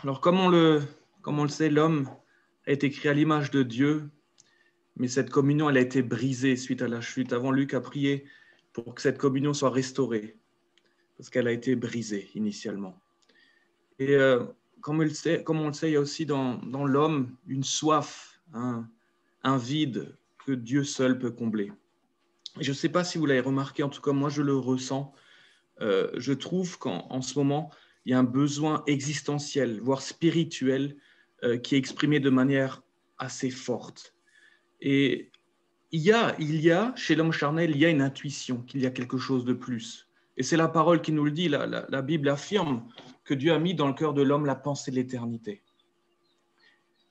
Alors, comme on le sait, l'homme a été créé à l'image de Dieu, mais cette communion, elle a été brisée suite à la chute. Avant, Luc a prié pour que cette communion soit restaurée, parce qu'elle a été brisée initialement. Et comme on le sait, il y a aussi dans l'homme une soif, un vide que Dieu seul peut combler. Et je ne sais pas si vous l'avez remarqué, en tout cas moi je le ressens. Je trouve qu'en ce moment, il y a un besoin existentiel, voire spirituel, qui est exprimé de manière assez forte. Et il y a chez l'homme charnel, il y a une intuition qu'il y a quelque chose de plus. Et c'est la parole qui nous le dit, la Bible affirme que Dieu a mis dans le cœur de l'homme la pensée de l'éternité.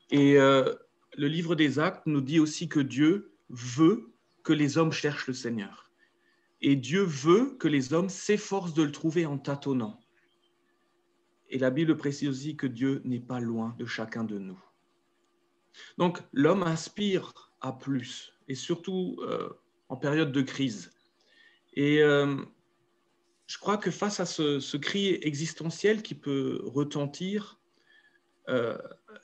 Et le livre des Actes nous dit aussi que Dieu veut que les hommes cherchent le Seigneur. Et Dieu veut que les hommes s'efforcent de le trouver en tâtonnant. Et la Bible précise aussi que Dieu n'est pas loin de chacun de nous. Donc l'homme aspire à plus, et surtout en période de crise. Et je crois que face à ce cri existentiel qui peut retentir,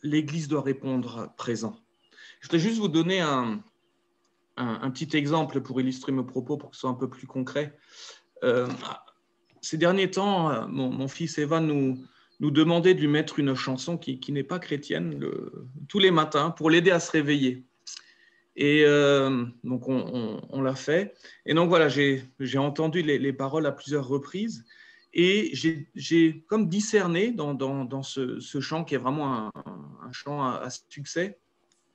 l'Église doit répondre présent. Je voudrais juste vous donner un petit exemple pour illustrer mes propos, pour que ce soit un peu plus concret. Ces derniers temps, mon fils Evan nous demandait de lui mettre une chanson qui n'est pas chrétienne tous les matins pour l'aider à se réveiller. Et donc, on l'a fait. Et donc, voilà, j'ai entendu les paroles à plusieurs reprises. Et j'ai comme discerné dans ce chant, qui est vraiment un chant à succès,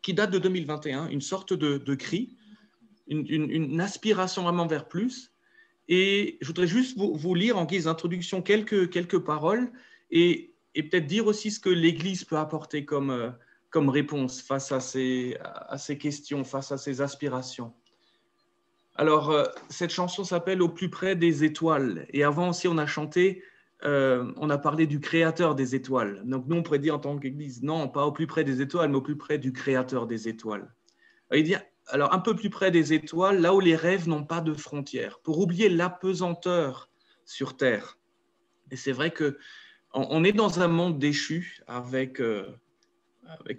qui date de 2021, une sorte de cri, une aspiration vraiment vers plus. Et je voudrais juste vous lire en guise d'introduction quelques paroles et peut-être dire aussi ce que l'Église peut apporter comme réponse face à ces questions, face à ces aspirations. Alors, cette chanson s'appelle « Au plus près des étoiles ». Et avant aussi, on a chanté, on a parlé du créateur des étoiles. Donc, nous, on pourrait dire en tant qu'Église, non, pas au plus près des étoiles, mais au plus près du créateur des étoiles. Il dit, alors, un peu plus près des étoiles, là où les rêves n'ont pas de frontières, pour oublier l'apesanteur sur Terre. Et c'est vrai qu'on est dans un monde déchu avec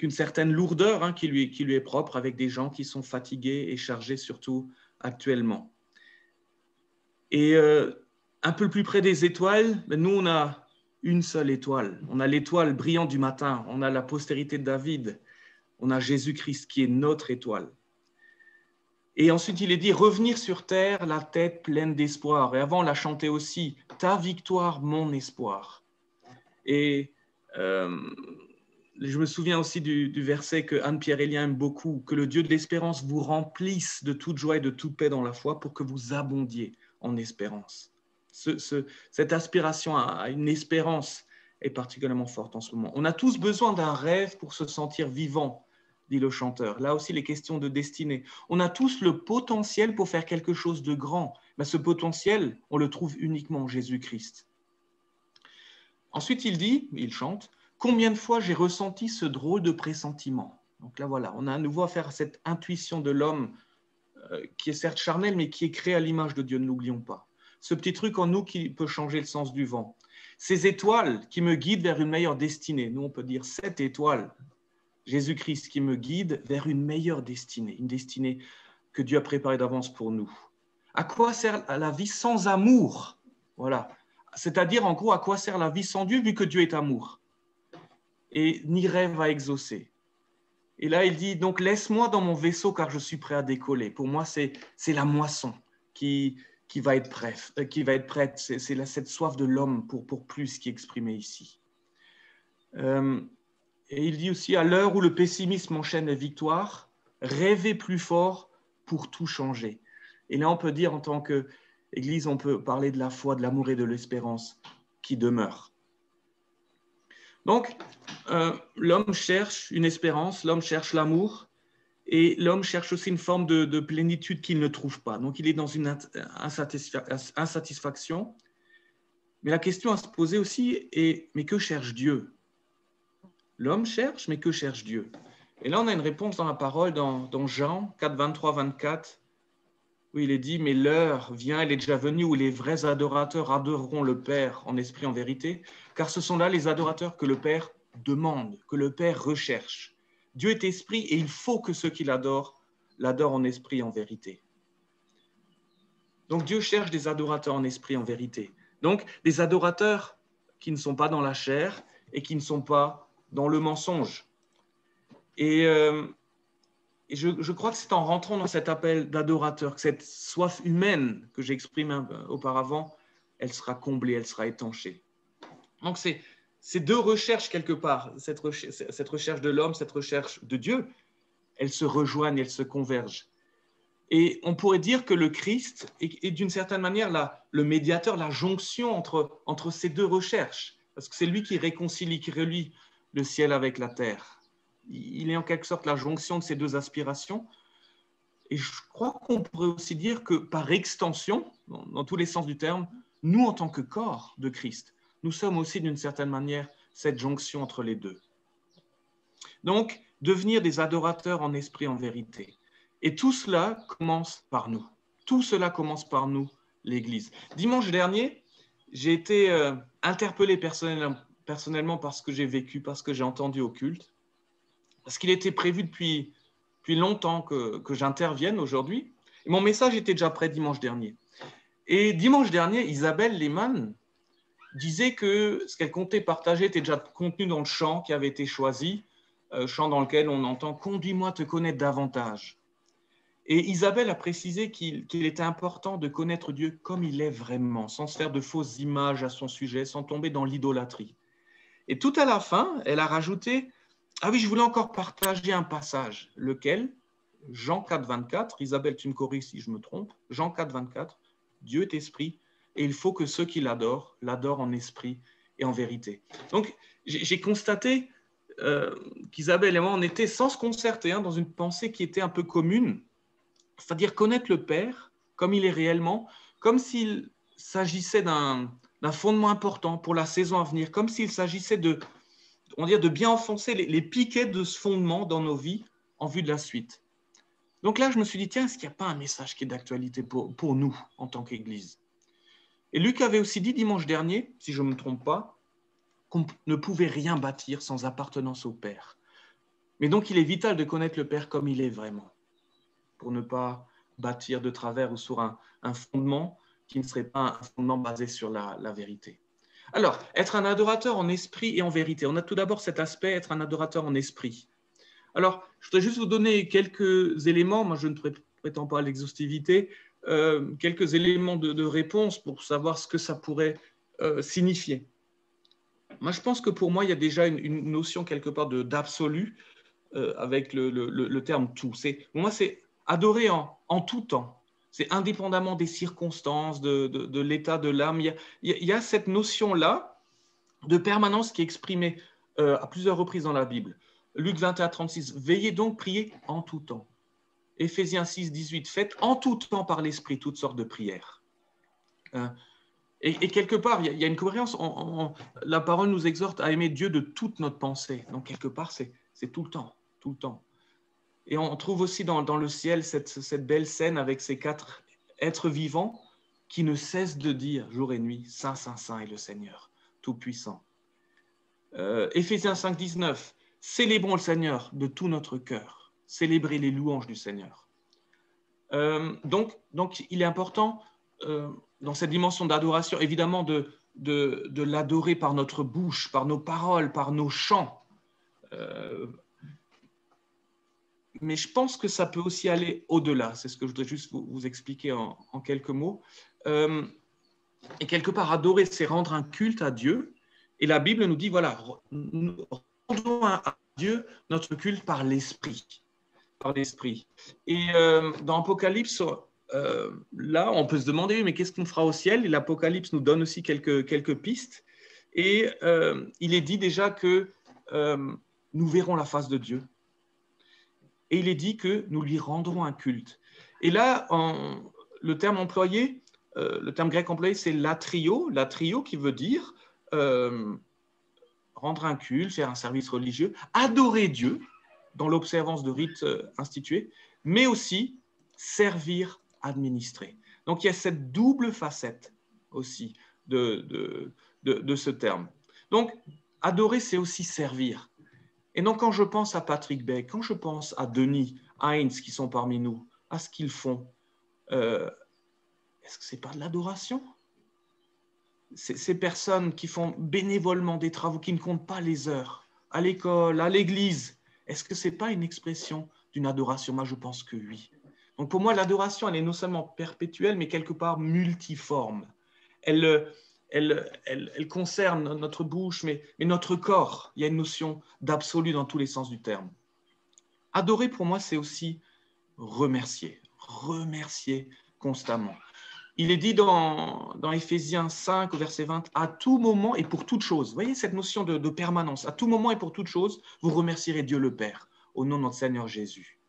une certaine lourdeur qui lui est propre, avec des gens qui sont fatigués et chargés, surtout actuellement. Et un peu plus près des étoiles, nous, on a une seule étoile. On a l'étoile brillante du matin, on a la postérité de David, on a Jésus-Christ qui est notre étoile. Et ensuite, il est dit, revenir sur terre, la tête pleine d'espoir. Et avant, on l'a chanté aussi, ta victoire, mon espoir. Et je me souviens aussi du verset que Anne-Pierre Élien aime beaucoup, que le Dieu de l'espérance vous remplisse de toute joie et de toute paix dans la foi pour que vous abondiez en espérance. Cette aspiration à une espérance est particulièrement forte en ce moment. On a tous besoin d'un rêve pour se sentir vivant, dit le chanteur. Là aussi, les questions de destinée. On a tous le potentiel pour faire quelque chose de grand, mais ce potentiel, on le trouve uniquement en Jésus-Christ. Ensuite, il chante, « Combien de fois j'ai ressenti ce drôle de pressentiment ?» Donc là, voilà, on a à nouveau affaire à cette intuition de l'homme qui est certes charnelle, mais qui est créée à l'image de Dieu, ne l'oublions pas. Ce petit truc en nous qui peut changer le sens du vent. Ces étoiles qui me guident vers une meilleure destinée. Nous, on peut dire cette étoile, Jésus-Christ, qui me guide vers une meilleure destinée, une destinée que Dieu a préparée d'avance pour nous. À quoi sert la vie sans amour? Voilà. C'est-à-dire, en gros, à quoi sert la vie sans Dieu, vu que Dieu est amour? Et ni rêve à exaucer. Et là, il dit, donc, laisse-moi dans mon vaisseau, car je suis prêt à décoller. Pour moi, c'est la moisson qui va être prête. C'est cette soif de l'homme pour plus qui est exprimée ici. Et il dit aussi, à l'heure où le pessimisme enchaîne les victoires, rêvez plus fort pour tout changer. Et là, on peut dire, en tant qu'Église, on peut parler de la foi, de l'amour et de l'espérance qui demeurent. Donc, l'homme cherche une espérance, l'homme cherche l'amour, et l'homme cherche aussi une forme de plénitude qu'il ne trouve pas. Donc, il est dans une insatisfaction. Mais la question à se poser aussi est, mais que cherche Dieu? L'homme cherche, mais que cherche Dieu? Et là, on a une réponse dans la parole, dans Jean 4, 23, 24. où il est dit « Mais l'heure vient, elle est déjà venue, où les vrais adorateurs adoreront le Père en esprit, en vérité, car ce sont là les adorateurs que le Père demande, que le Père recherche. Dieu est esprit et il faut que ceux qui l'adorent en esprit, en vérité. » Donc Dieu cherche des adorateurs en esprit, en vérité. Donc des adorateurs qui ne sont pas dans la chair et qui ne sont pas dans le mensonge. Et je crois que c'est en rentrant dans cet appel d'adorateur, que cette soif humaine que j'exprime auparavant, elle sera comblée, elle sera étanchée. Donc ces deux recherches quelque part, cette recherche de l'homme, cette recherche de Dieu, elles se rejoignent, elles se convergent. Et on pourrait dire que le Christ est d'une certaine manière le médiateur, la jonction entre ces deux recherches, parce que c'est lui qui réconcilie, qui relie le ciel avec la terre. Il est en quelque sorte la jonction de ces deux aspirations. Et je crois qu'on pourrait aussi dire que par extension, dans tous les sens du terme, nous en tant que corps de Christ, nous sommes aussi d'une certaine manière cette jonction entre les deux. Donc, devenir des adorateurs en esprit, en vérité. Et tout cela commence par nous. Tout cela commence par nous, l'Église. Dimanche dernier, j'ai été interpellé personnellement par ce que j'ai vécu, par ce que j'ai entendu au culte, parce qu'il était prévu depuis longtemps que j'intervienne aujourd'hui. Et mon message était déjà prêt dimanche dernier. Et dimanche dernier, Isabelle Lehmann disait que ce qu'elle comptait partager était déjà contenu dans le chant qui avait été choisi, chant dans lequel on entend « Conduis-moi te connaître davantage ». Et Isabelle a précisé qu'il était important de connaître Dieu comme il est vraiment, sans se faire de fausses images à son sujet, sans tomber dans l'idolâtrie. Et tout à la fin, elle a rajouté « Ah oui, je voulais encore partager un passage. » Lequel ? Jean 4, 24. Isabelle, tu me corriges si je me trompe. Jean 4, 24. Dieu est esprit et il faut que ceux qui l'adorent en esprit et en vérité. Donc, j'ai constaté qu'Isabelle et moi, on était sans se concerter dans une pensée qui était un peu commune, c'est-à-dire connaître le Père comme il est réellement, comme s'il s'agissait d'un fondement important pour la saison à venir, comme s'il s'agissait de bien enfoncer les piquets de ce fondement dans nos vies en vue de la suite. Donc là, je me suis dit, tiens, est-ce qu'il n'y a pas un message qui est d'actualité pour nous en tant qu'Église ? Et Luc avait aussi dit dimanche dernier, si je ne me trompe pas, qu'on ne pouvait rien bâtir sans appartenance au Père. Mais donc, il est vital de connaître le Père comme il est vraiment, pour ne pas bâtir de travers ou sur un fondement qui ne serait pas un fondement basé sur la vérité. Alors, être un adorateur en esprit et en vérité. On a tout d'abord cet aspect, être un adorateur en esprit. Alors, je voudrais juste vous donner quelques éléments, moi je ne prétends pas à l'exhaustivité, quelques éléments de réponse pour savoir ce que ça pourrait signifier. Moi, je pense que pour moi, il y a déjà une notion quelque part d'absolu avec le terme tout. Pour moi, c'est adorer en tout temps. C'est indépendamment des circonstances, de l'état de l'âme. Il y a cette notion-là de permanence qui est exprimée à plusieurs reprises dans la Bible. Luc 21, 36, veillez donc, priez en tout temps. Éphésiens 6, 18, faites en tout temps par l'Esprit toutes sortes de prières. Et quelque part, il y a une cohérence. La parole nous exhorte à aimer Dieu de toute notre pensée. Donc, quelque part, c'est tout le temps, tout le temps. Et on trouve aussi dans le ciel cette belle scène avec ces 4 êtres vivants qui ne cessent de dire jour et nuit, Saint, Saint, Saint est le Seigneur, Tout-Puissant. Éphésiens 5, 19, célébrons le Seigneur de tout notre cœur. Célébrez les louanges du Seigneur. Donc, il est important, dans cette dimension d'adoration, évidemment, de l'adorer par notre bouche, par nos paroles, par nos chants. Mais je pense que ça peut aussi aller au-delà. C'est ce que je voudrais juste vous expliquer en quelques mots. Et quelque part, adorer, c'est rendre un culte à Dieu. Et la Bible nous dit, voilà, nous rendons à Dieu notre culte par l'Esprit. Par l'Esprit. Et dans Apocalypse, là, on peut se demander, mais qu'est-ce qu'on fera au ciel ? Et l'Apocalypse nous donne aussi quelques pistes. Et il est dit déjà que nous verrons la face de Dieu. Et il est dit que nous lui rendrons un culte. Et là, le terme employé, le terme grec employé, c'est latrio qui veut dire rendre un culte, faire un service religieux, adorer Dieu dans l'observance de rites institués, mais aussi servir administrer. Donc, il y a cette double facette aussi de ce terme. Donc, adorer, c'est aussi servir. Et donc, quand je pense à Patrick Beck, quand je pense à Denis, Heinz, qui sont parmi nous, à ce qu'ils font, est-ce que ce n'est pas de l'adoration? Ces personnes qui font bénévolement des travaux, qui ne comptent pas les heures, à l'école, à l'église, est-ce que ce n'est pas une expression d'une adoration? Moi, je pense que oui. Donc, pour moi, l'adoration, elle est non seulement perpétuelle, mais quelque part multiforme. Elle concerne notre bouche, mais notre corps. Il y a une notion d'absolu dans tous les sens du terme. Adorer, pour moi, c'est aussi remercier constamment. Il est dit dans Éphésiens 5, au verset 20, « À tout moment et pour toute chose ». Vous voyez cette notion de permanence. À tout moment et pour toute chose, vous remercierez Dieu le Père, au nom de notre Seigneur Jésus.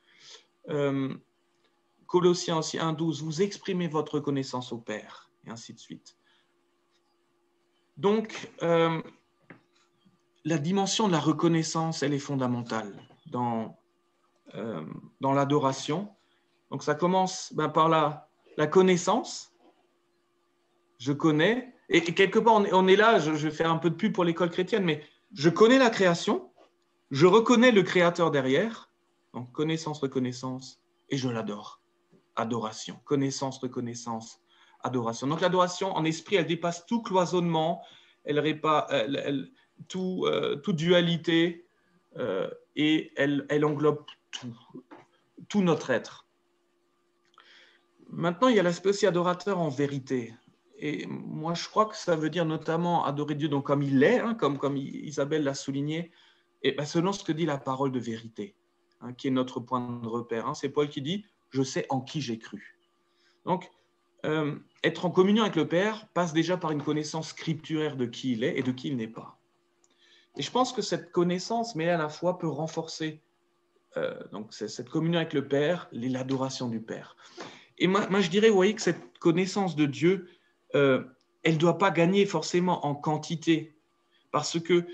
Colossiens aussi 1, 12, « Vous exprimez votre reconnaissance au Père », et ainsi de suite. Donc, la dimension de la reconnaissance, elle est fondamentale dans l'adoration. Donc, ça commence par la connaissance. Je connais, et quelque part, on est là, je vais faire un peu de pub pour l'école chrétienne, mais je connais la création, je reconnais le Créateur derrière, donc connaissance, reconnaissance, et je l'adore. Adoration, connaissance, reconnaissance, adoration. Donc l'adoration, en esprit, elle dépasse tout cloisonnement, toute dualité, et elle englobe tout notre être. Maintenant, il y a l'aspect aussi adorateur en vérité. Et moi, je crois que ça veut dire notamment adorer Dieu donc comme il est, comme Isabelle l'a souligné, et selon ce que dit la parole de vérité, qui est notre point de repère. C'est Paul qui dit « Je sais en qui j'ai cru ». Donc, être en communion avec le Père passe déjà par une connaissance scripturaire de qui il est et de qui il n'est pas. Et je pense que cette connaissance, mais à la fois, peut renforcer donc cette communion avec le Père, l'adoration du Père. Et moi, je dirais, vous voyez, que cette connaissance de Dieu, elle ne doit pas gagner forcément en quantité. Parce que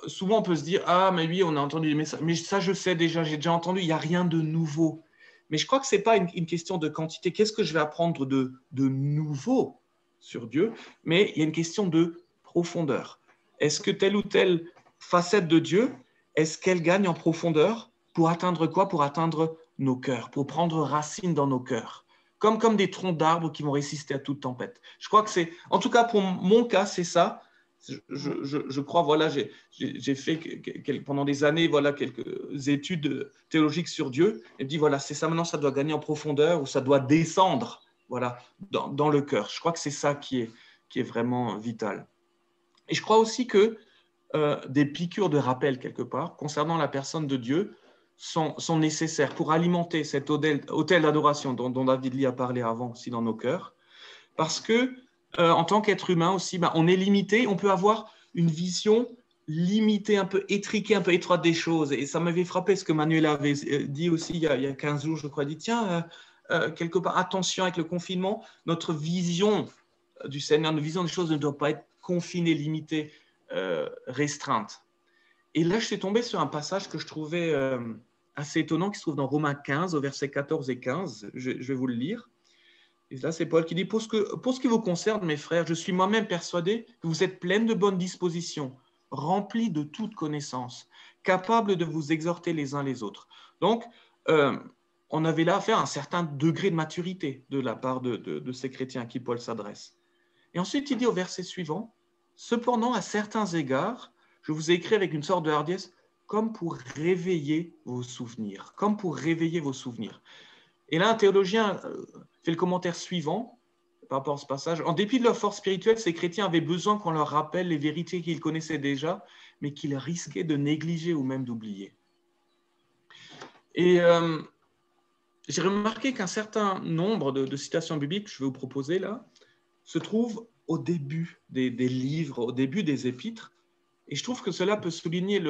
souvent, on peut se dire, ah, mais oui, on a entendu des messages, mais ça, je sais déjà, j'ai déjà entendu, il n'y a rien de nouveau. Mais je crois que ce n'est pas une question de quantité. Qu'est-ce que je vais apprendre de nouveau sur Dieu? Mais il y a une question de profondeur. Est-ce que telle ou telle facette de Dieu, est-ce qu'elle gagne en profondeur pour atteindre quoi? Pour atteindre nos cœurs, pour prendre racine dans nos cœurs. Comme des troncs d'arbres qui vont résister à toute tempête. Je crois que c'est, en tout cas pour mon cas, c'est ça. Je crois, voilà, j'ai fait pendant des années, voilà, quelques études théologiques sur Dieu, et me dit, voilà, c'est ça, maintenant, ça doit gagner en profondeur, ou ça doit descendre, voilà, dans le cœur. Je crois que c'est ça qui est vraiment vital. Et je crois aussi que des piqûres de rappel, quelque part, concernant la personne de Dieu, sont nécessaires pour alimenter cet autel d'adoration dont David Lee a parlé avant aussi dans nos cœurs, parce que en tant qu'être humain aussi, on est limité, on peut avoir une vision limitée, un peu étriquée, un peu étroite des choses. Et ça m'avait frappé ce que Manuel avait dit aussi il y a 15 jours, je crois. Il dit, tiens, quelque part, attention avec le confinement, notre vision du Seigneur, notre vision des choses ne doit pas être confinée, limitée, restreinte. Et là, je suis tombé sur un passage que je trouvais assez étonnant, qui se trouve dans Romains 15, au verset 14 et 15. Je vais vous le lire. Et là, c'est Paul qui dit, pour ce qui vous concerne, mes frères, je suis moi-même persuadé que vous êtes pleins de bonnes dispositions, remplis de toute connaissance, capables de vous exhorter les uns les autres. Donc, on avait là affaire à un certain degré de maturité de la part de ces chrétiens à qui Paul s'adresse. Et ensuite, il dit au verset suivant, « Cependant, à certains égards, je vous ai écrit avec une sorte de hardiesse, comme pour réveiller vos souvenirs. » Comme pour réveiller vos souvenirs. Et là, un théologien fait le commentaire suivant par rapport à ce passage. En dépit de leur force spirituelle, ces chrétiens avaient besoin qu'on leur rappelle les vérités qu'ils connaissaient déjà, mais qu'ils risquaient de négliger ou même d'oublier. Et j'ai remarqué qu'un certain nombre de citations bibliques que je vais vous proposer là se trouvent au début des livres, au début des épîtres. Et je trouve que cela peut souligner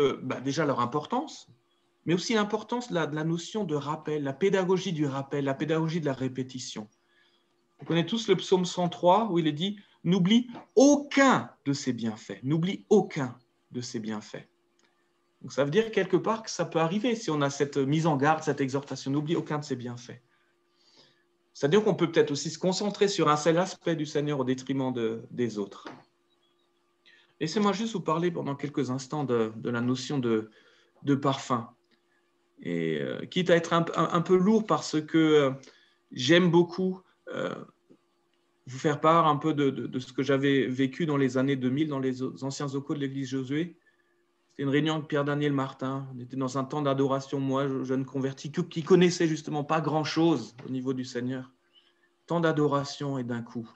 déjà leur importance, mais aussi l'importance de la notion de rappel, la pédagogie du rappel, la pédagogie de la répétition. Vous connaissez tous le psaume 103 où il est dit « N'oublie aucun de ses bienfaits. » N'oublie aucun de ses bienfaits. Donc ça veut dire quelque part que ça peut arriver si on a cette mise en garde, cette exhortation. N'oublie aucun de ses bienfaits. C'est-à-dire qu'on peut peut-être aussi se concentrer sur un seul aspect du Seigneur au détriment des autres. Laissez-moi juste vous parler pendant quelques instants de la notion de parfum. Et quitte à être un peu lourd parce que j'aime beaucoup vous faire part un peu de ce que j'avais vécu dans les années 2000 dans les anciens locaux de l'église Josué. C'était une réunion avec Pierre-Daniel Martin. On était dans un temps d'adoration, moi, jeune converti, qui connaissait justement pas grand-chose au niveau du Seigneur. Temps d'adoration et d'un coup,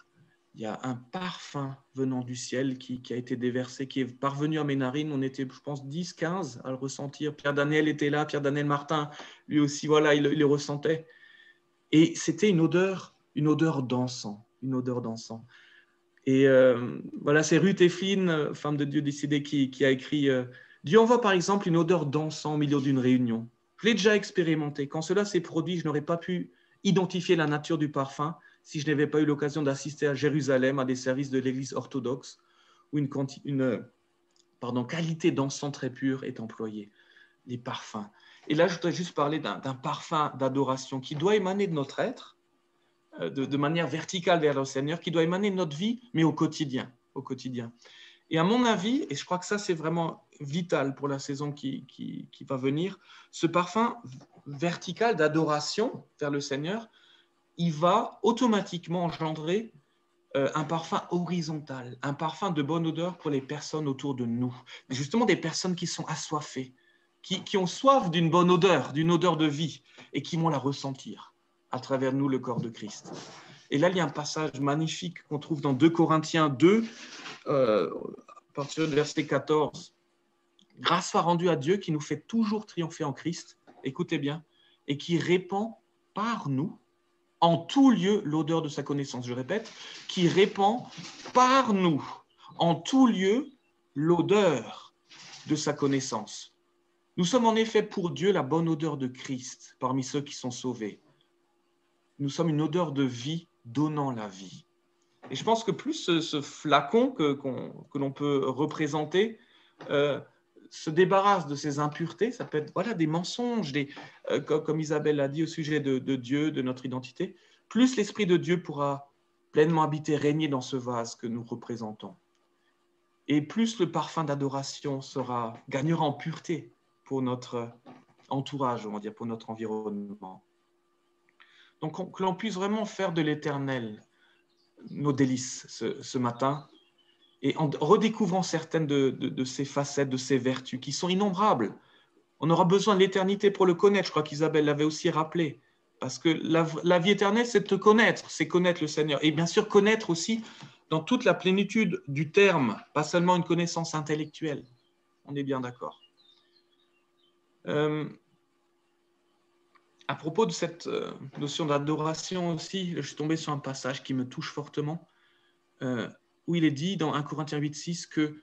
il y a un parfum venant du ciel qui a été déversé, qui est parvenu à mes narines. On était, je pense, 10, 15 à le ressentir. Pierre-Daniel était là, Pierre-Daniel Martin, lui aussi, voilà, il le ressentait. Et c'était une odeur d'encens, une odeur d'encens. Et voilà, c'est Ruth Eflin, femme de Dieu décédée, qui a écrit Dieu envoie par exemple une odeur d'encens au milieu d'une réunion. Je l'ai déjà expérimenté. Quand cela s'est produit, je n'aurais pas pu identifier la nature du parfum si je n'avais pas eu l'occasion d'assister à Jérusalem à des services de l'église orthodoxe où une qualité d'encens très pure est employée, les parfums. Et là, je voudrais juste parler d'un parfum d'adoration qui doit émaner de notre être, de manière verticale vers le Seigneur, qui doit émaner de notre vie, mais au quotidien. Et à mon avis, et je crois que ça c'est vraiment vital pour la saison qui va venir, ce parfum vertical d'adoration vers le Seigneur, il va automatiquement engendrer un parfum horizontal, un parfum de bonne odeur pour les personnes autour de nous. Mais justement des personnes qui sont assoiffées, qui ont soif d'une bonne odeur, d'une odeur de vie, et qui vont la ressentir à travers nous, le corps de Christ. Et là, il y a un passage magnifique qu'on trouve dans 2 Corinthiens 2, à partir du verset 14. Grâce soit rendue à Dieu qui nous fait toujours triompher en Christ, écoutez bien, et qui répand par nous en tout lieu l'odeur de sa connaissance. Je répète, qui répand par nous en tout lieu l'odeur de sa connaissance. Nous sommes en effet pour Dieu la bonne odeur de Christ parmi ceux qui sont sauvés. Nous sommes une odeur de vie donnant la vie. Et je pense que plus ce flacon que l'on peut représenter se débarrasse de ces impuretés, ça peut être des mensonges, comme Isabelle l'a dit au sujet de Dieu, de notre identité, plus l'Esprit de Dieu pourra pleinement habiter, régner dans ce vase que nous représentons. Et plus le parfum d'adoration gagnera en pureté pour notre entourage, on va dire, pour notre environnement. Donc, que l'on puisse vraiment faire de l'Éternel nos délices ce matin, et en redécouvrant certaines de ces facettes, de ces vertus qui sont innombrables. On aura besoin de l'éternité pour le connaître, je crois qu'Isabelle l'avait aussi rappelé, parce que la vie éternelle, c'est te connaître, c'est connaître le Seigneur, et bien sûr connaître aussi dans toute la plénitude du terme, pas seulement une connaissance intellectuelle, on est bien d'accord. À propos de cette notion d'adoration aussi, je suis tombé sur un passage qui me touche fortement, où il est dit dans 1 Corinthiens 8,6 que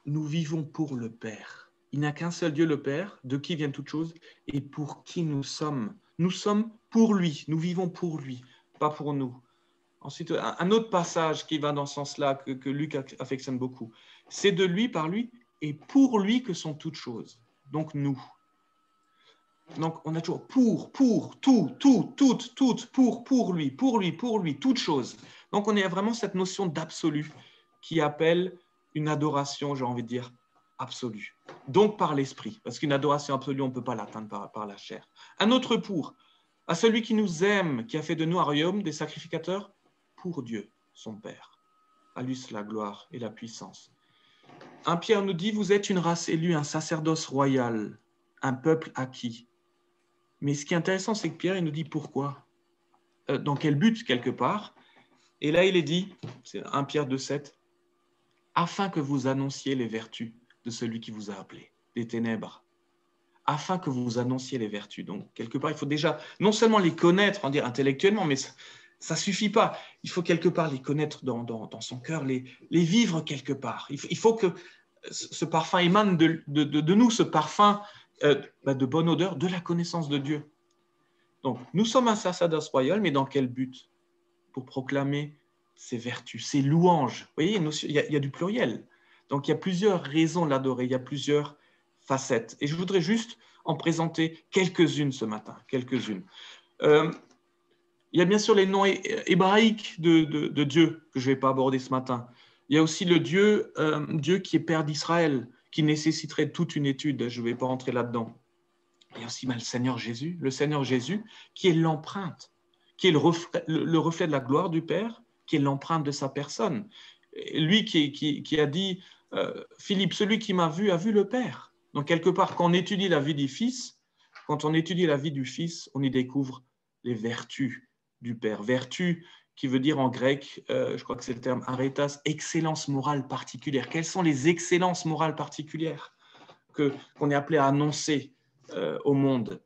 nous vivons pour le Père. Il n'y a qu'un seul Dieu, le Père, de qui viennent toutes choses et pour qui nous sommes. Nous sommes pour lui, nous vivons pour lui, pas pour nous. Ensuite, un autre passage qui va dans ce sens-là, que Luc affectionne beaucoup, c'est de lui, par lui, et pour lui que sont toutes choses. Donc nous. Donc on a toujours pour, toutes, pour lui, toutes choses. Donc on a vraiment cette notion d'absolu qui appelle une adoration, j'ai envie de dire, absolue. Donc par l'esprit, parce qu'une adoration absolue, on ne peut pas l'atteindre par la chair. Un autre pour, à celui qui nous aime, qui a fait de nous un royaume des sacrificateurs pour Dieu, son Père. À lui la gloire et la puissance. 1 Pierre nous dit, vous êtes une race élue, un sacerdoce royal, un peuple acquis. Mais ce qui est intéressant, c'est que Pierre, il nous dit pourquoi, dans quel but, quelque part. Et là, il est dit, c'est 1 Pierre 2,7, afin que vous annonciez les vertus de celui qui vous a appelé, des ténèbres. Afin que vous annonciez les vertus. Donc, quelque part, il faut déjà non seulement les connaître, on va dire intellectuellement, mais ça ne suffit pas. Il faut quelque part les connaître dans son cœur, les vivre quelque part. Il faut que ce parfum émane de nous, ce parfum de bonne odeur, de la connaissance de Dieu. Donc, nous sommes un sacerdoce royal, mais dans quel but? Pour proclamer ses vertus, ses louanges. Vous voyez, il y a du pluriel. Donc, il y a plusieurs raisons de l'adorer, il y a plusieurs facettes. Et je voudrais juste en présenter quelques-unes ce matin, quelques-unes. Il y a bien sûr les noms hébraïques de Dieu que je ne vais pas aborder ce matin. Il y a aussi le Dieu qui est Père d'Israël, qui nécessiterait toute une étude. Je ne vais pas rentrer là-dedans. Il y a aussi le Seigneur Jésus qui est l'empreinte, qui est le reflet de la gloire du Père, qui est l'empreinte de sa personne. Lui qui a dit, Philippe, celui qui m'a vu a vu le Père. Donc quelque part, quand on étudie la vie du Fils, quand on étudie la vie du Fils, on y découvre les vertus du Père. Vertu qui veut dire en grec, je crois que c'est le terme aretas, excellence morale particulière. Quelles sont les excellences morales particulières qu'on est appelé à annoncer au monde?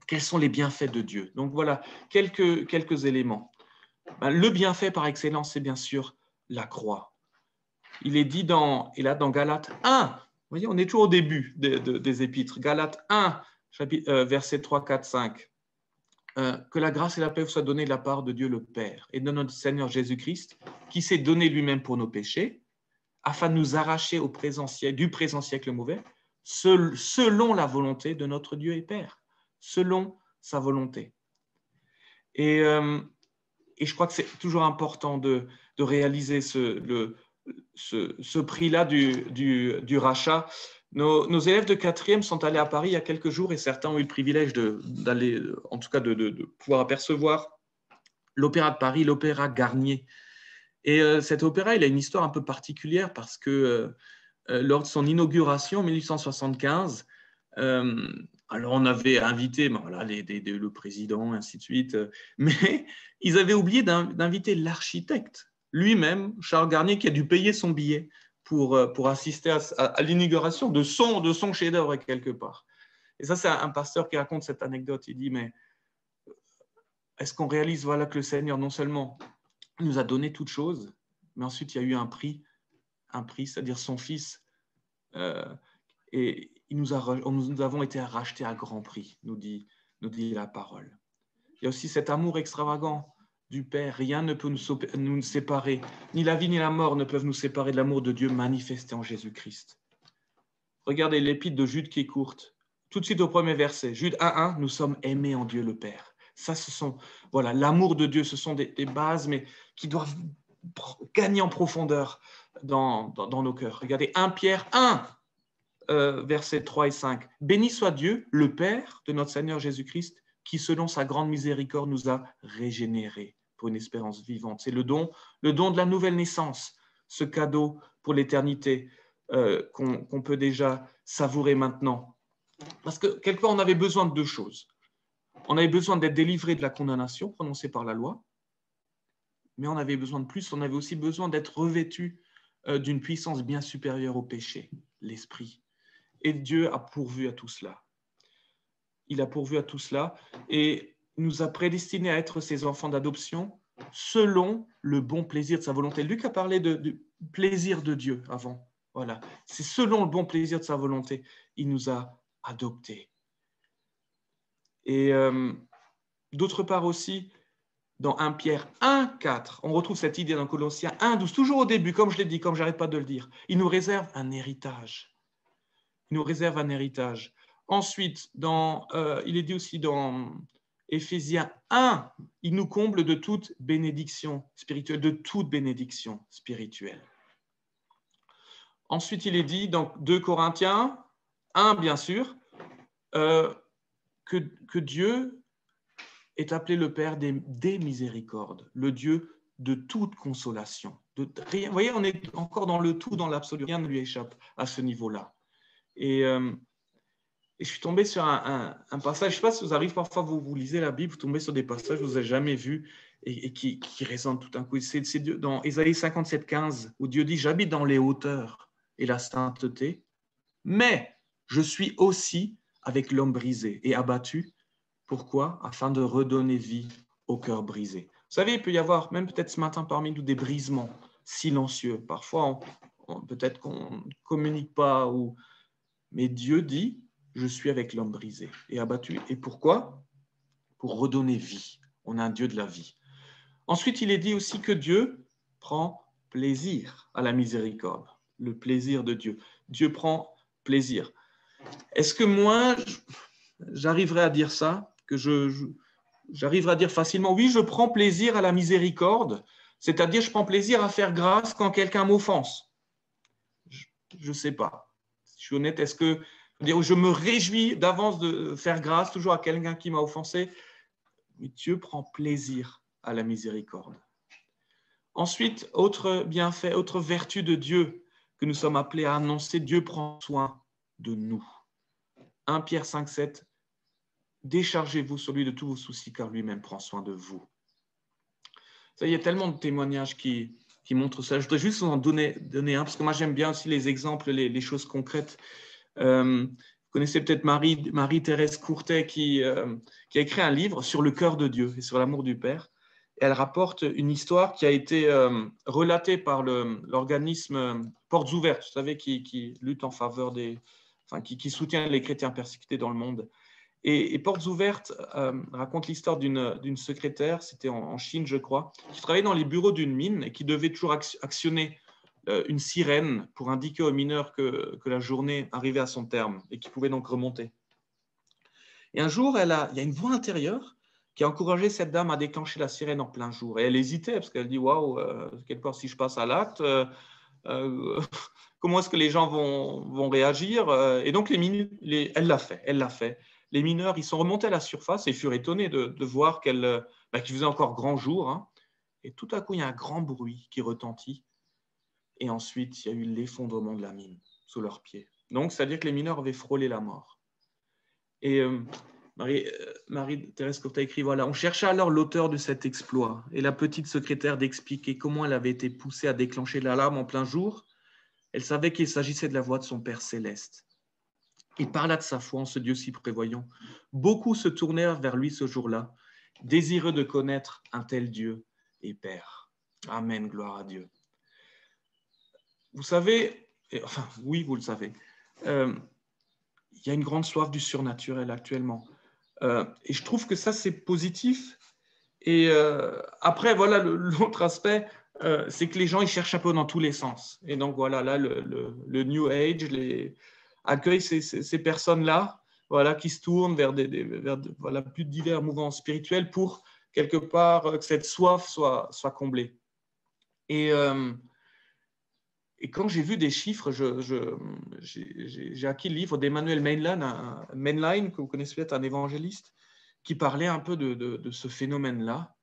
Quels sont les bienfaits de Dieu? Donc voilà, quelques éléments. Le bienfait par excellence, c'est bien sûr la croix. Il est dit dans Galates 1, vous voyez, on est toujours au début des épîtres, Galates 1, versets 3, 4, 5. Que la grâce et la paix vous soient données de la part de Dieu le Père et de notre Seigneur Jésus-Christ, qui s'est donné lui-même pour nos péchés, afin de nous arracher du présent siècle mauvais, selon la volonté de notre Dieu et Père, selon sa volonté. Et je crois que c'est toujours important de réaliser ce prix-là du rachat. Nos élèves de 4e sont allés à Paris il y a quelques jours et certains ont eu le privilège d'aller, en tout cas de pouvoir apercevoir l'Opéra de Paris, l'Opéra Garnier. Et cet opéra, il a une histoire un peu particulière parce que lors de son inauguration en 1875, alors on avait invité le président, ainsi de suite, mais ils avaient oublié d'inviter l'architecte lui-même, Charles Garnier, qui a dû payer son billet pour assister à l'inauguration de son chef-d'œuvre quelque part. Et ça, c'est un pasteur qui raconte cette anecdote. Il dit, mais est-ce qu'on réalise que le Seigneur, non seulement nous a donné toutes choses, mais ensuite il y a eu un prix, c'est-à-dire son Fils, et nous avons été rachetés à grand prix, nous dit la parole. Il y a aussi cet amour extravagant du Père. Rien ne peut nous séparer, ni la vie ni la mort ne peuvent nous séparer de l'amour de Dieu manifesté en Jésus-Christ. Regardez l'épître de Jude qui est courte. Tout de suite au premier verset, Jude 1:1, nous sommes aimés en Dieu le Père. Ça, l'amour de Dieu, ce sont des bases, mais qui doivent gagner en profondeur dans nos cœurs. Regardez 1 Pierre 1, versets 3 et 5. Béni soit Dieu, le Père de notre Seigneur Jésus-Christ, qui, selon sa grande miséricorde, nous a régénérés pour une espérance vivante. C'est le don de la nouvelle naissance, ce cadeau pour l'éternité qu'on peut déjà savourer maintenant. Parce que quelque part, on avait besoin de deux choses. On avait besoin d'être délivré de la condamnation prononcée par la loi, mais on avait besoin de plus, on avait aussi besoin d'être revêtu d'une puissance bien supérieure au péché, l'esprit. Et Dieu a pourvu à tout cela. Il a pourvu à tout cela et nous a prédestinés à être ses enfants d'adoption selon le bon plaisir de sa volonté. Luc a parlé du plaisir de Dieu avant. Voilà. C'est selon le bon plaisir de sa volonté. Il nous a adoptés. Et d'autre part aussi, dans 1 Pierre 1:4, on retrouve cette idée dans Colossiens 1:12, toujours au début, comme je l'ai dit, comme je n'arrête pas de le dire. Il nous réserve un héritage. Il nous réserve un héritage. Ensuite, il est dit aussi dans Éphésiens 1, il nous comble de toute bénédiction spirituelle, Ensuite, il est dit dans 2 Corinthiens 1, bien sûr, que Dieu est appelé le Père des miséricordes, le Dieu de toute consolation. Vous voyez, on est encore dans le tout, dans l'absolu. Rien ne lui échappe à ce niveau-là. Et je suis tombé sur un passage, je ne sais pas si vous arrivez parfois, vous lisez la Bible, vous tombez sur des passages que vous n'avez jamais vus et qui résonnent tout d'un coup. C'est dans Ésaïe 57:15, où Dieu dit « J'habite dans les hauteurs et la sainteté, mais je suis aussi avec l'homme brisé et abattu. Pourquoi ? Afin de redonner vie au cœur brisé. » Vous savez, il peut y avoir, même peut-être ce matin parmi nous, des brisements silencieux. Parfois, peut-être qu'on ne communique pas, mais Dieu dit « Je suis avec l'homme brisé et abattu. » Et pourquoi ? Pour redonner vie. On a un Dieu de la vie. Ensuite, il est dit aussi que Dieu prend plaisir à la miséricorde. Le plaisir de Dieu. Dieu prend plaisir. Est-ce que moi, j'arriverai à dire ça ? Que j'arriverai à dire facilement, oui, je prends plaisir à la miséricorde, c'est-à-dire je prends plaisir à faire grâce quand quelqu'un m'offense. Je ne sais pas. Si je suis honnête, est-ce que je me réjouis d'avance de faire grâce toujours à quelqu'un qui m'a offensé? Mais Dieu prend plaisir à la miséricorde. Ensuite, autre bienfait, autre vertu de Dieu que nous sommes appelés à annoncer, Dieu prend soin de nous. 1 Pierre 5, 7, déchargez-vous sur lui de tous vos soucis car lui-même prend soin de vous. Ça, il y a tellement de témoignages qui montrent ça. Je voudrais juste vous en donner un, parce que moi j'aime bien aussi les exemples, les choses concrètes. Vous connaissez peut-être Marie-Thérèse Courtet qui a écrit un livre sur le cœur de Dieu et sur l'amour du Père. Et elle rapporte une histoire qui a été relatée par l'organisme Portes Ouvertes, vous savez, qui lutte en faveur qui soutient les chrétiens persécutés dans le monde. Et Portes Ouvertes raconte l'histoire d'une secrétaire, c'était en Chine, je crois, qui travaillait dans les bureaux d'une mine et qui devait toujours actionner une sirène pour indiquer aux mineurs que la journée arrivait à son terme et qu'ils pouvaient donc remonter. Et un jour, il y a une voix intérieure qui a encouragé cette dame à déclencher la sirène en plein jour. Et elle hésitait parce qu'elle dit « Waouh, quelque part, si je passe à l'acte, comment est-ce que les gens vont réagir ?» Et donc, elle l'a fait. Les mineurs, ils sont remontés à la surface et furent étonnés de voir qu'il faisait encore grand jour. Hein. Et tout à coup, il y a un grand bruit qui retentit. Et ensuite, il y a eu l'effondrement de la mine sous leurs pieds. Donc, c'est-à-dire que les mineurs avaient frôlé la mort. Et Marie-Thérèse Courtet écrit, voilà, on chercha alors l'auteur de cet exploit et la petite secrétaire d'expliquer comment elle avait été poussée à déclencher l'alarme en plein jour. Elle savait qu'il s'agissait de la voix de son Père céleste. Il parla de sa foi en ce Dieu si prévoyant. Beaucoup se tournèrent vers lui ce jour-là, désireux de connaître un tel Dieu et Père. Amen, gloire à Dieu. Vous savez, enfin oui, vous le savez, il y a une grande soif du surnaturel actuellement. Et je trouve que ça, c'est positif. Et après, voilà, l'autre aspect, c'est que les gens, ils cherchent un peu dans tous les sens. Et donc, voilà, là, le New Age accueille ces personnes-là, voilà, qui se tournent vers voilà, plus divers mouvements spirituels pour, quelque part, que cette soif soit comblée. Et quand j'ai vu des chiffres, j'ai acquis le livre d'Emmanuel Mainline, que vous connaissez peut-être, un évangéliste, qui parlait un peu de ce phénomène-là.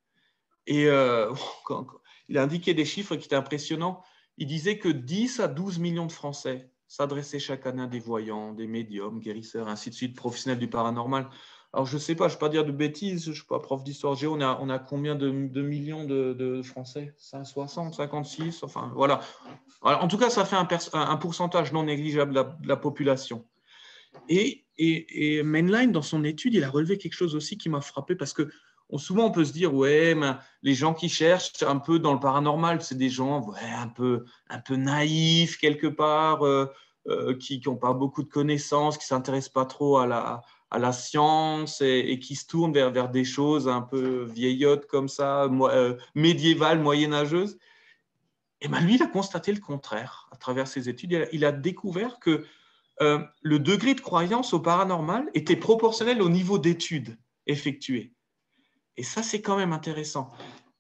Et il a indiqué des chiffres qui étaient impressionnants. Il disait que 10 à 12 millions de Français s'adressaient chaque année à des voyants, des médiums, guérisseurs, ainsi de suite, professionnels du paranormal. Alors, je ne sais pas, je ne vais pas dire de bêtises, je ne suis pas prof d'histoire géo, on a combien de millions de Français? 60, 56, enfin, voilà. En tout cas, ça fait un pourcentage non négligeable de la population. Et Mainline, dans son étude, il a relevé quelque chose aussi qui m'a frappé, parce que souvent, on peut se dire, ouais, mais les gens qui cherchent un peu dans le paranormal, c'est des gens un peu naïfs quelque part, qui n'ont pas beaucoup de connaissances, qui ne s'intéressent pas trop à la science et qui se tournent vers des choses un peu vieillottes comme ça, médiévales, moyenâgeuses. Et bien, lui, il a constaté le contraire à travers ses études. Il a découvert que le degré de croyance au paranormal était proportionnel au niveau d'études effectuées. Et ça, c'est quand même intéressant.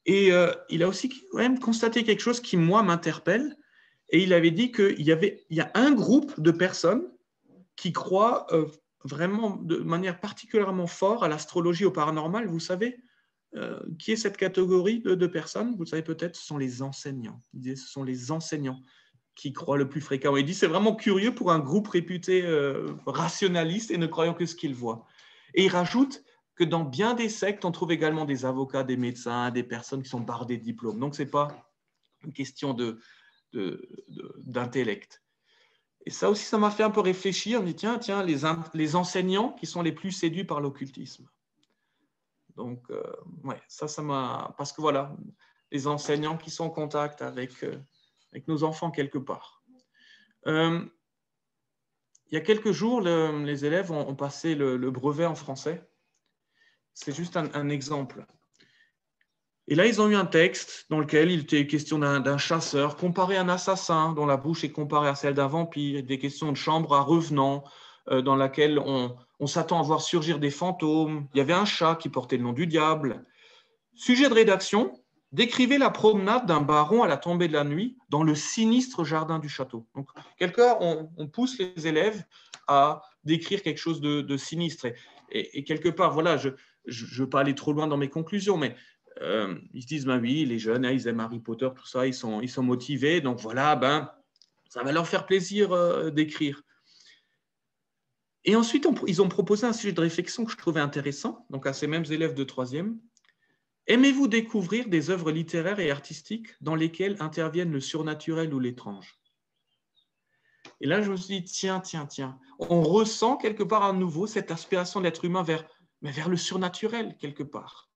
Et il a aussi quand même constaté quelque chose qui, moi, m'interpelle. Et il avait dit qu'il y a un groupe de personnes qui croient vraiment de manière particulièrement forte à l'astrologie, au paranormal. Vous savez qui est cette catégorie de personnes? Vous le savez peut-être, ce sont les enseignants. Il disait, ce sont les enseignants qui croient le plus fréquemment. Il dit, c'est vraiment curieux pour un groupe réputé rationaliste et ne croyant que ce qu'il voit. Et il rajoute que dans bien des sectes, on trouve également des avocats, des médecins, des personnes qui sont bardées de diplômes. Donc, ce n'est pas une question d'intellect. Et ça aussi, ça m'a fait un peu réfléchir. On dit, tiens, les enseignants qui sont les plus séduits par l'occultisme. Donc, ouais, ça m'a... Parce que voilà, les enseignants qui sont en contact avec nos enfants quelque part. Il y a quelques jours, les élèves ont passé le brevet en français. C'est juste un exemple. Et là, ils ont eu un texte dans lequel il était question d'un chasseur comparé à un assassin dont la bouche est comparée à celle d'un vampire, des questions de chambre à revenant, dans laquelle on s'attend à voir surgir des fantômes. Il y avait un chat qui portait le nom du diable. Sujet de rédaction, décrivez la promenade d'un baron à la tombée de la nuit dans le sinistre jardin du château. Donc, quelque part, on pousse les élèves à décrire quelque chose de sinistre. Et quelque part, voilà, je ne veux pas aller trop loin dans mes conclusions, mais ils se disent, ben oui, les jeunes, ils aiment Harry Potter, tout ça, ils sont motivés, donc voilà, ça va leur faire plaisir d'écrire. Et ensuite, ils ont proposé un sujet de réflexion que je trouvais intéressant, donc à ces mêmes élèves de troisième. Aimez-vous découvrir des œuvres littéraires et artistiques dans lesquelles interviennent le surnaturel ou l'étrange? Et là, je me suis dit, tiens, on ressent quelque part à nouveau cette aspiration de l'être humain vers le surnaturel, quelque part.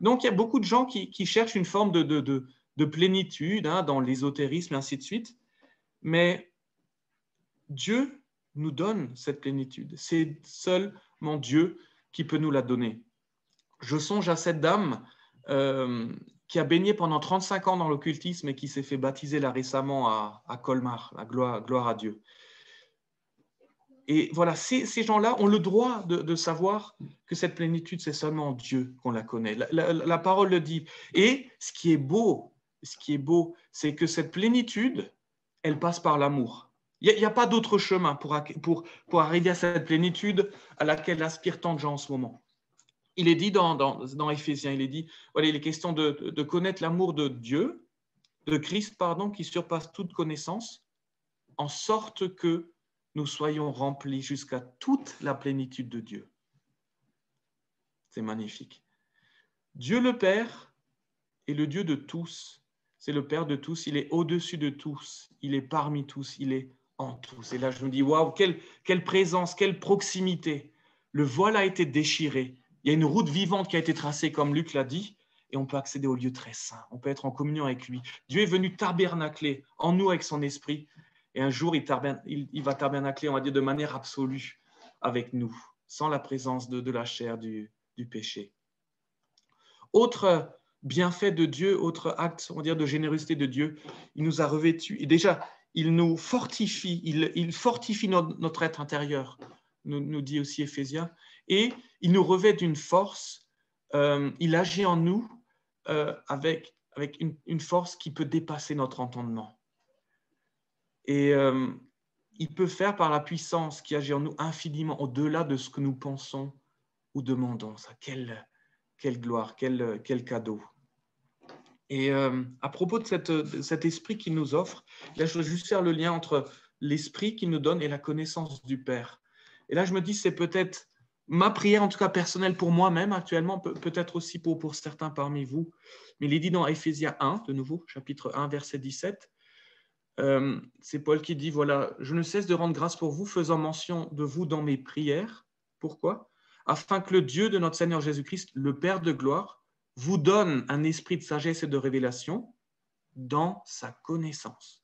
Donc, il y a beaucoup de gens qui cherchent une forme de plénitude dans l'ésotérisme et ainsi de suite. Mais Dieu nous donne cette plénitude. C'est seulement Dieu qui peut nous la donner. Je songe à cette dame qui a baigné pendant 35 ans dans l'occultisme et qui s'est fait baptiser là récemment à Colmar. La gloire à Dieu. Et voilà, ces gens-là ont le droit de savoir que cette plénitude, c'est seulement Dieu qu'on la connaît. La parole le dit. Et ce qui est beau, c'est que cette plénitude, elle passe par l'amour. Il n'y a pas d'autre chemin pour arriver à cette plénitude à laquelle aspirent tant de gens en ce moment. Il est dit dans Éphésiens, voilà, il est question de connaître l'amour de Dieu, de Christ, qui surpasse toute connaissance, en sorte que nous soyons remplis jusqu'à toute la plénitude de Dieu. C'est magnifique. Dieu le Père est le Dieu de tous. C'est le Père de tous. Il est au-dessus de tous. Il est parmi tous. Il est en tous. Et là, je me dis, waouh, quelle présence, quelle proximité. Le voile a été déchiré. Il y a une route vivante qui a été tracée, comme Luc l'a dit, et on peut accéder au lieu très saint. On peut être en communion avec lui. Dieu est venu tabernacler en nous avec son esprit. Et un jour, il va tabernacler, on va dire, de manière absolue avec nous, sans la présence de la chair du péché. Autre bienfait de Dieu, autre acte, on va dire, de générosité de Dieu, il nous a revêtus. Et déjà, il nous fortifie, il fortifie notre être intérieur, nous dit aussi Éphésiens, et il nous revêt d'une force, il agit en nous avec une force qui peut dépasser notre entendement. Et il peut faire par la puissance qui agit en nous infiniment au-delà de ce que nous pensons ou demandons. Ça, quelle gloire, quel cadeau. Et à propos de cet esprit qu'il nous offre, là, je veux juste faire le lien entre l'esprit qu'il nous donne et la connaissance du Père. Et là, je me dis, c'est peut-être ma prière, en tout cas personnelle pour moi-même actuellement, peut-être aussi pour certains parmi vous. Mais il est dit dans Éphésiens 1, de nouveau, chapitre 1, verset 17, c'est Paul qui dit, voilà, je ne cesse de rendre grâce pour vous, faisant mention de vous dans mes prières. Pourquoi? Afin que le Dieu de notre Seigneur Jésus-Christ, le Père de gloire, vous donne un esprit de sagesse et de révélation dans sa connaissance.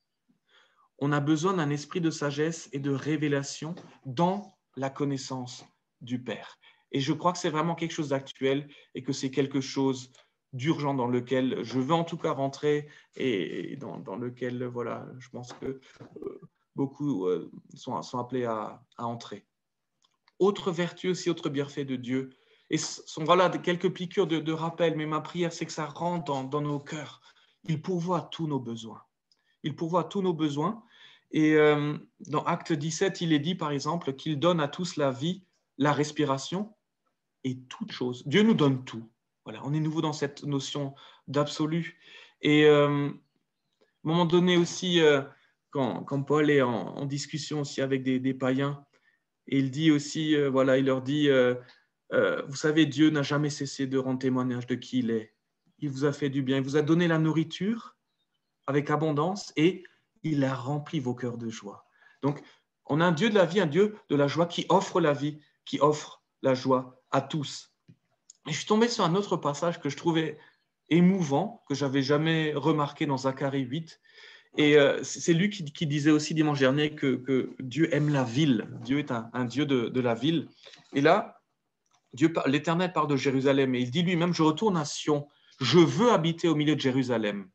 On a besoin d'un esprit de sagesse et de révélation dans la connaissance du Père. Et je crois que c'est vraiment quelque chose d'actuel et que c'est quelque chose d'urgent dans lequel je veux en tout cas rentrer et dans lequel, voilà, je pense que beaucoup sont appelés à entrer. Autre vertu aussi, autre bienfait de Dieu, et sont voilà quelques piqûres de rappel, mais ma prière, c'est que ça rentre dans nos cœurs. Il pourvoit tous nos besoins. Il pourvoit tous nos besoins. Et dans Acte 17, il est dit, par exemple, qu'il donne à tous la vie, la respiration et toute chose. Dieu nous donne tout. Voilà, on est nouveau dans cette notion d'absolu. Et à un moment donné aussi, quand Paul est en discussion aussi avec des païens, et il dit aussi, voilà, il leur dit, vous savez, Dieu n'a jamais cessé de rendre témoignage de qui il est. Il vous a fait du bien, il vous a donné la nourriture avec abondance et il a rempli vos cœurs de joie. Donc, on a un Dieu de la vie, un Dieu de la joie qui offre la vie, qui offre la joie à tous. Et je suis tombé sur un autre passage que je trouvais émouvant, que je n'avais jamais remarqué dans Zacharie 8. Et c'est lui qui disait aussi dimanche dernier que Dieu aime la ville. Dieu est un Dieu de la ville. Et là, l'Éternel parle de Jérusalem et il dit lui-même, je retourne à Sion, je veux habiter au milieu de Jérusalem.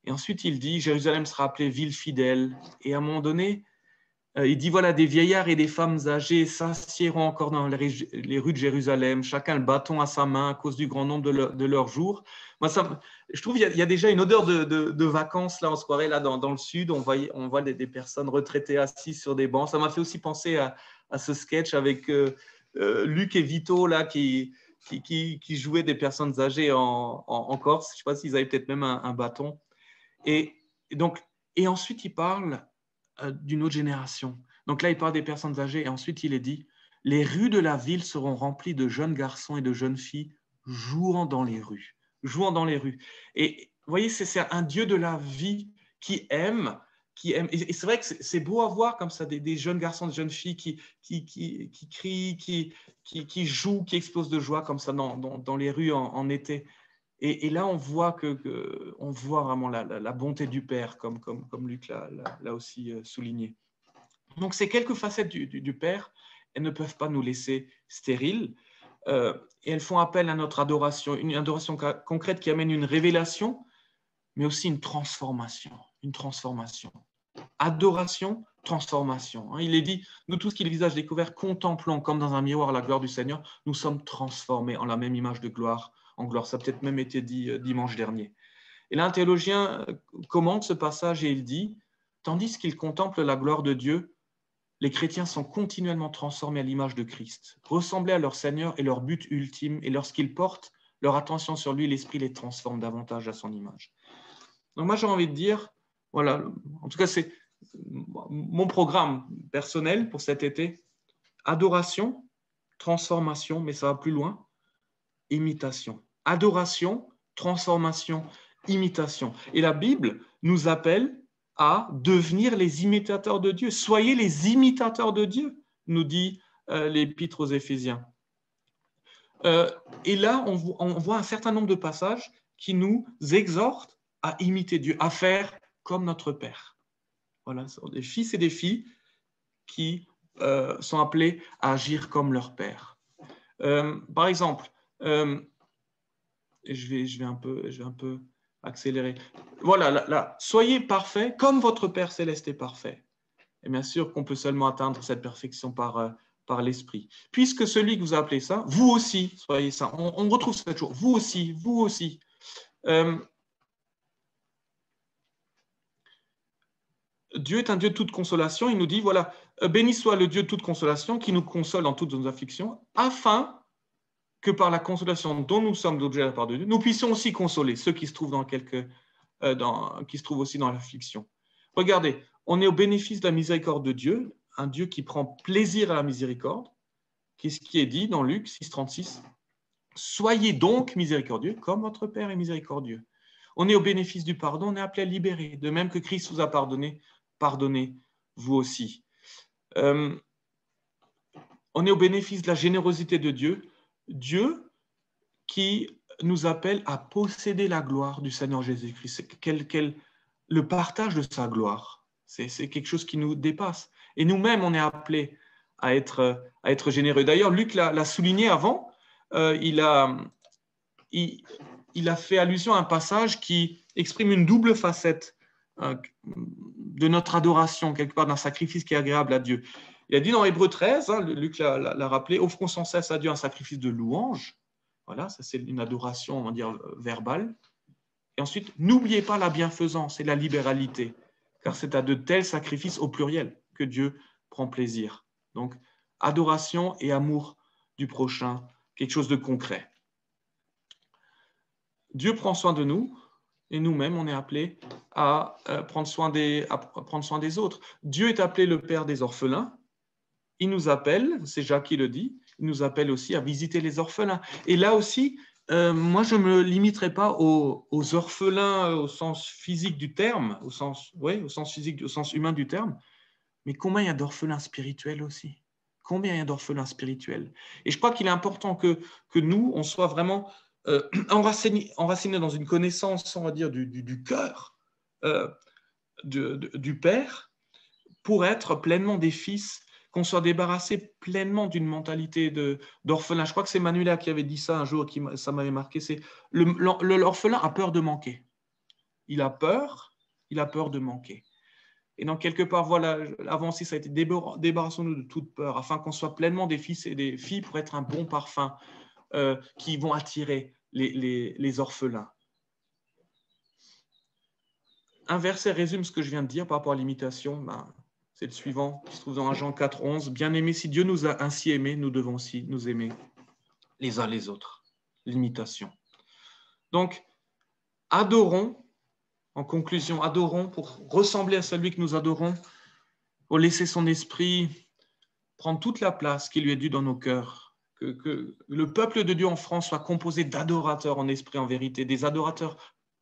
Et ensuite, il dit, Jérusalem sera appelée ville fidèle. Et à un moment donné, Il dit, voilà, des vieillards et des femmes âgées s'assiéront encore dans les rues de Jérusalem, chacun le bâton à sa main à cause du grand nombre de leurs jours. Moi, je trouve qu'il y a déjà une odeur de vacances, là, on se croirait là dans le sud, on voit des personnes retraitées assises sur des bancs. Ça m'a fait aussi penser à ce sketch avec Luc et Vito, là, qui jouaient des personnes âgées en Corse. Je ne sais pas s'ils avaient peut-être même un bâton. Et ensuite, il parle d'une autre génération. Donc là, il parle des personnes âgées et ensuite, il est dit « Les rues de la ville seront remplies de jeunes garçons et de jeunes filles jouant dans les rues. » Jouant dans les rues. Et vous voyez, c'est un Dieu de la vie qui aime. Et c'est vrai que c'est beau à voir comme ça, des jeunes garçons, des jeunes filles qui crient, qui jouent, qui explosent de joie comme ça dans les rues en été. Et là, on voit vraiment la bonté du Père, comme Luc l'a aussi souligné. Donc, ces quelques facettes du Père, elles ne peuvent pas nous laisser stériles. Et elles font appel à notre adoration, une adoration concrète qui amène une révélation, mais aussi une transformation. Une transformation. Adoration, transformation. Il est dit, nous tous qui le visage découvert, contemplons comme dans un miroir la gloire du Seigneur, nous sommes transformés en la même image de gloire en gloire. Ça a peut-être même été dit dimanche dernier. Et là, un théologien commente ce passage et il dit, tandis qu'ils contemplent la gloire de Dieu, les chrétiens sont continuellement transformés à l'image de Christ, ressemblés à leur Seigneur et leur but ultime, et lorsqu'ils portent leur attention sur lui, l'Esprit les transforme davantage à son image. Donc moi, j'ai envie de dire, voilà, en tout cas, c'est mon programme personnel pour cet été, adoration, transformation, mais ça va plus loin, imitation. Adoration, transformation, imitation. Et la Bible nous appelle à devenir les imitateurs de Dieu. Soyez les imitateurs de Dieu, nous dit l'Épître aux Éphésiens. Et là, on voit un certain nombre de passages qui nous exhortent à imiter Dieu, à faire comme notre Père. Voilà, ce sont des fils et des filles qui sont appelés à agir comme leur Père. Par exemple, je vais un peu accélérer. Voilà, là, soyez parfaits comme votre Père céleste est parfait. Et bien sûr qu'on peut seulement atteindre cette perfection par l'Esprit. Puisque celui que vous appelez ça, vous aussi, soyez ça. On retrouve ça toujours. Vous aussi, vous aussi. Dieu est un Dieu de toute consolation. Il nous dit, voilà, béni soit le Dieu de toute consolation qui nous console dans toutes nos afflictions, afin que par la consolation dont nous sommes l'objet de la part de Dieu, nous puissions aussi consoler ceux qui se trouvent qui se trouvent aussi dans l'affliction. Regardez, on est au bénéfice de la miséricorde de Dieu, un Dieu qui prend plaisir à la miséricorde. Qu'est-ce qui est dit dans Luc 6,36 ? Soyez donc miséricordieux comme votre Père est miséricordieux. On est au bénéfice du pardon, on est appelé à libérer. De même que Christ vous a pardonné, pardonnez vous aussi. On est au bénéfice de la générosité de Dieu. Dieu qui nous appelle à posséder la gloire du Seigneur Jésus-Christ. Le partage de sa gloire, c'est quelque chose qui nous dépasse. Et nous-mêmes, on est appelés à être généreux. D'ailleurs, Luc l'a souligné avant, il a fait allusion à un passage qui exprime une double facette de notre adoration, quelque part d'un sacrifice qui est agréable à Dieu. Il a dit dans Hébreux 13, Luc l'a rappelé, offrons sans cesse à Dieu un sacrifice de louange. Voilà, ça c'est une adoration, on va dire, verbale. Et ensuite, n'oubliez pas la bienfaisance et la libéralité, car c'est à de tels sacrifices au pluriel que Dieu prend plaisir. Donc, adoration et amour du prochain, quelque chose de concret. Dieu prend soin de nous, et nous-mêmes, on est appelés à prendre soin des autres. Dieu est appelé le Père des orphelins. Il nous appelle, c'est Jacques qui le dit, il nous appelle aussi à visiter les orphelins. Et là aussi, moi, je ne me limiterai pas aux orphelins au sens physique du terme, au sens humain du terme, mais combien il y a d'orphelins spirituels aussi? Combien il y a d'orphelins spirituels? Et je crois qu'il est important que nous, on soit vraiment enracinés dans une connaissance, on va dire, du cœur du Père, pour être pleinement des fils, qu'on soit débarrassé pleinement d'une mentalité d'orphelin. Je crois que c'est Manuela qui avait dit ça un jour, ça m'avait marqué, c'est l'orphelin a peur de manquer. Il a peur de manquer. Et donc, quelque part, voilà, avant aussi, ça a été débarrassons-nous de toute peur, afin qu'on soit pleinement des fils et des filles pour être un bon parfum qui vont attirer les orphelins. Un verset résume ce que je viens de dire par rapport à l'imitation. C'est le suivant, qui se trouve dans 1 Jean 4, 11. Bien-aimés, si Dieu nous a ainsi aimés, nous devons aussi nous aimer les uns les autres. L'imitation. Donc, adorons, en conclusion, adorons pour ressembler à celui que nous adorons, pour laisser son esprit prendre toute la place qui lui est due dans nos cœurs. Que le peuple de Dieu en France soit composé d'adorateurs en esprit, en vérité, des adorateurs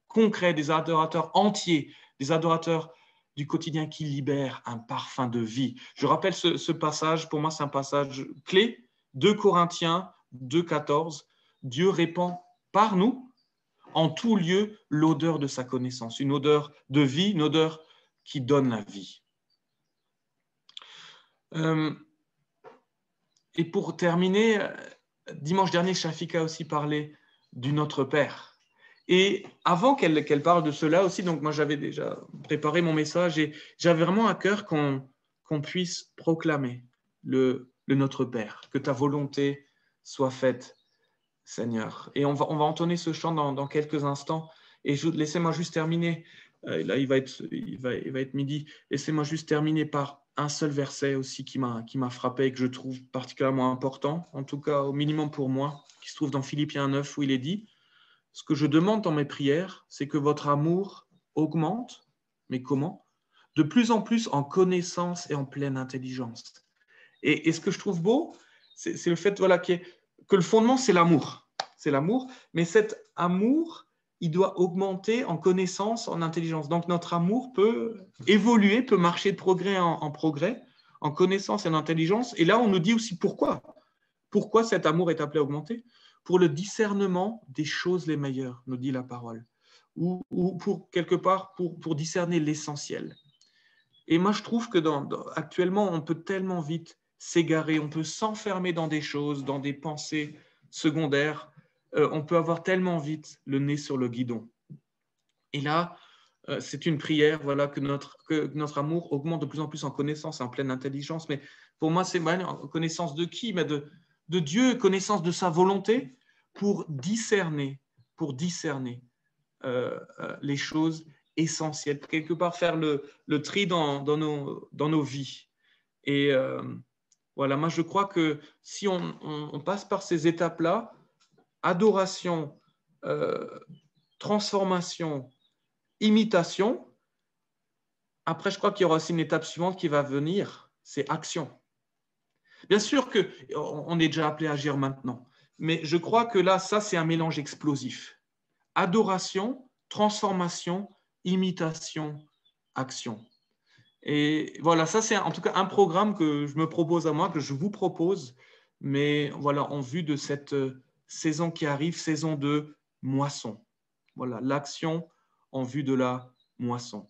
concrets, des adorateurs entiers, des adorateurs du quotidien qui libèrent un parfum de vie. Je rappelle ce passage, pour moi c'est un passage clé, 2 Corinthiens 2, 14. Dieu répand par nous, en tout lieu, l'odeur de sa connaissance, une odeur de vie, une odeur qui donne la vie. Et pour terminer, dimanche dernier, Shafika a aussi parlé du Notre Père. Et avant qu'elle parle de cela aussi, donc moi j'avais déjà préparé mon message et j'avais vraiment à cœur qu'on puisse proclamer le Notre Père, que ta volonté soit faite, Seigneur. Et on va entonner ce chant dans quelques instants. Et laissez-moi juste terminer. Là, il va être midi. Laissez-moi juste terminer par un seul verset aussi qui m'a frappé et que je trouve particulièrement important, en tout cas au minimum pour moi, qui se trouve dans Philippiens 9 où il est dit « Ce que je demande dans mes prières, c'est que votre amour augmente. » Mais comment ? De plus en plus en connaissance et en pleine intelligence. Et ce que je trouve beau, c'est le fait voilà, que le fondement, c'est l'amour. C'est l'amour, mais cet amour, il doit augmenter en connaissance, en intelligence. Donc, notre amour peut évoluer, peut marcher de progrès en progrès, en connaissance et en intelligence. Et là, on nous dit aussi pourquoi. Pourquoi cet amour est appelé à augmenter ? Pour le discernement des choses les meilleures, nous dit la parole. Ou pour, quelque part, pour discerner l'essentiel. Et moi, je trouve que actuellement, on peut tellement vite s'égarer, on peut s'enfermer dans des choses, dans des pensées secondaires, on peut avoir tellement vite le nez sur le guidon. Et là, c'est une prière, voilà, que notre amour augmente de plus en plus en connaissance, en pleine intelligence. Mais pour moi, c'est en connaissance de qui ? Mais de Dieu, connaissance de sa volonté pour discerner les choses essentielles, quelque part faire le tri dans nos vies. Et voilà, moi je crois que si on passe par ces étapes-là, adoration, transformation, imitation, après je crois qu'il y aura aussi une étape suivante qui va venir, c'est action. Bien sûr qu'on est déjà appelé à agir maintenant, mais je crois que là, ça c'est un mélange explosif. Adoration, transformation, imitation, action. Et voilà, ça c'est en tout cas un programme que je me propose à moi, que je vous propose, mais voilà, en vue de cette saison qui arrive, saison de moisson. Voilà, l'action en vue de la moisson.